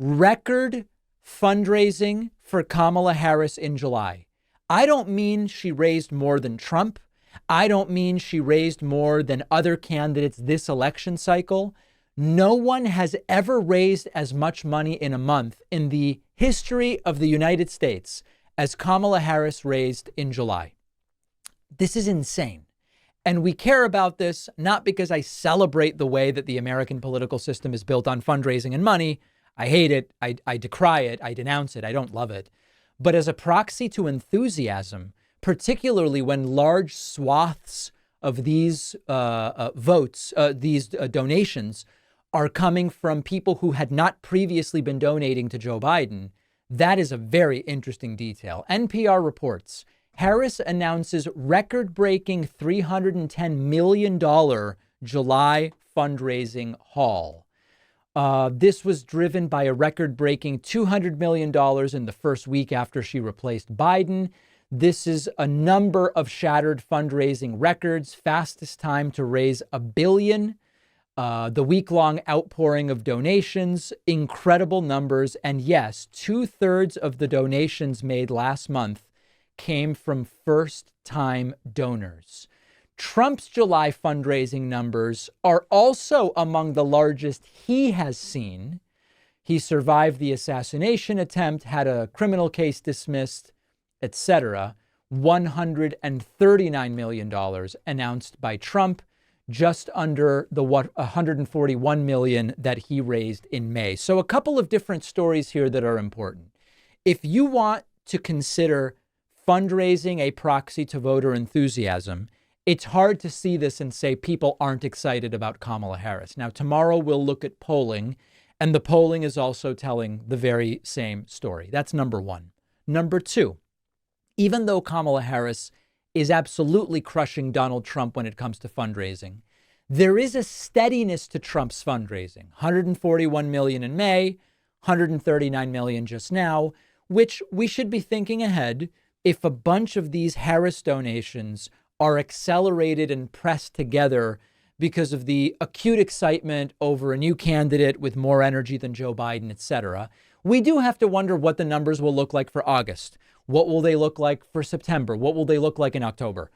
Record fundraising for Kamala Harris in July. I don't mean she raised more than Trump. I don't mean she raised more than other candidates this election cycle. No one has ever raised as much money in a month in the history of the United States as Kamala Harris raised in July. This is insane. And we care about this not because I celebrate the way that the American political system is built on fundraising and money. I hate it. I decry it. I denounce it. I don't love it. But as a proxy to enthusiasm, particularly when large swaths of these donations are coming from people who had not previously been donating to Joe Biden, that is a very interesting detail. NPR reports Harris announces record-breaking $310 million July fundraising haul. This was driven by a record-breaking $200 million in the first week after she replaced Biden. This is a number of shattered fundraising records, fastest time to raise $1 billion. The week-long outpouring of donations, incredible numbers. And yes, 2/3 of the donations made last month came from first-time donors. Trump's July fundraising numbers are also among the largest he has seen. He survived the assassination attempt, had a criminal case dismissed, etc. $139 million announced by Trump, just under the $141 million that he raised in May. So a couple of different stories here that are important. If you want to consider fundraising a proxy to voter enthusiasm, it's hard to see this and say people aren't excited about Kamala Harris. Now, tomorrow we'll look at polling, and the polling is also telling the very same story. That's number one. Number two, even though Kamala Harris is absolutely crushing Donald Trump when it comes to fundraising, there is a steadiness to Trump's fundraising. $141 million in May, $139 million just now, which we should be thinking ahead if a bunch of these Harris donations are accelerated and pressed together because of the acute excitement over a new candidate with more energy than Joe Biden, etc. We do have to wonder what the numbers will look like for August. What will they look like for September? What will they look like in October?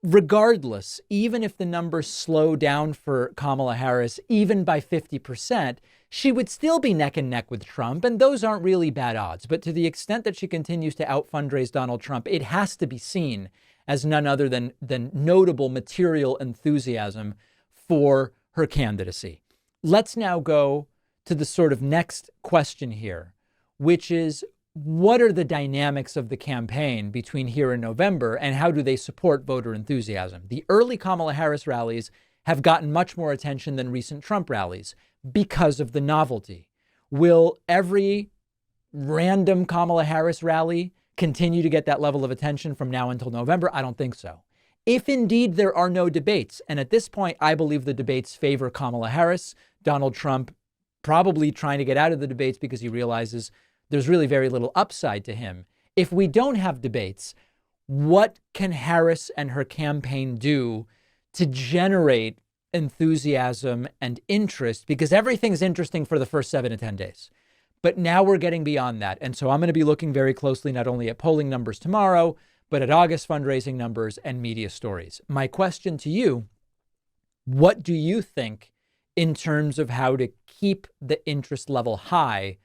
Regardless, even if the numbers slow down for Kamala Harris, even by 50%, she would still be neck and neck with Trump. And those aren't really bad odds. But to the extent that she continues to out-fundraise Donald Trump, it has to be seen as none other than notable material enthusiasm for her candidacy. Let's now go to the sort of next question here, which is, what are the dynamics of the campaign between here and November, and how do they support voter enthusiasm? The early Kamala Harris rallies have gotten much more attention than recent Trump rallies because of the novelty. Will every random Kamala Harris rally continue to get that level of attention from now until November? I don't think so. If indeed there are no debates, and at this point, I believe the debates favor Kamala Harris, Donald Trump probably trying to get out of the debates because he realizes there's really very little upside to him. If we don't have debates, what can Harris and her campaign do to generate enthusiasm and interest? Because everything's interesting for the first 7 to 10 days. But now we're getting beyond that. And so I'm going to be looking very closely not only at polling numbers tomorrow, but at August fundraising numbers and media stories. My question to you, what do you think in terms of how to keep the interest level high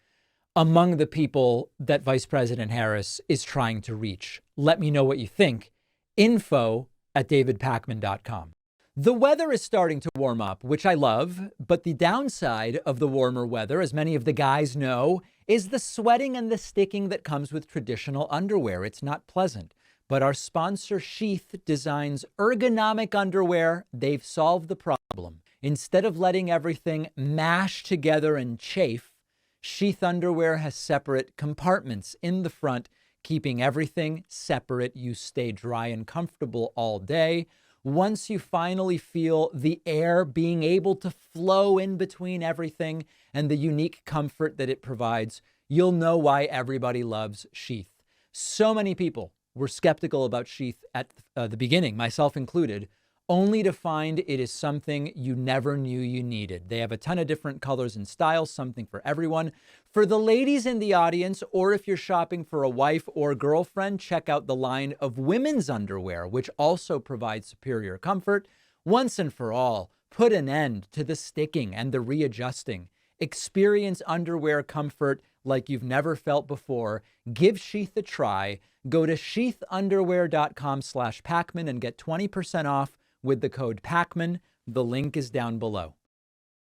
among the people that Vice President Harris is trying to reach? Let me know what you think. info@davidpakman.com. The weather is starting to warm up, which I love, but the downside of the warmer weather, as many of the guys know, is the sweating and the sticking that comes with traditional underwear. It's not pleasant. But our sponsor Sheath designs ergonomic underwear. They've solved the problem. Instead of letting everything mash together and chafe, Sheath underwear has separate compartments in the front, keeping everything separate. You stay dry and comfortable all day. Once you finally feel the air being able to flow in between everything and the unique comfort that it provides, you'll know why everybody loves Sheath. So many people were skeptical about Sheath at the beginning, myself included, only to find it is something you never knew you needed. They have a ton of different colors and styles, something for everyone. For the ladies in the audience, or if you're shopping for a wife or girlfriend, check out the line of women's underwear, which also provides superior comfort. Once and for all, put an end to the sticking and the readjusting. Experience underwear comfort like you've never felt before. Give Sheath a try. Go to sheathunderwear.com/Pacman and get 20% off with the code Pacman. The link is down below.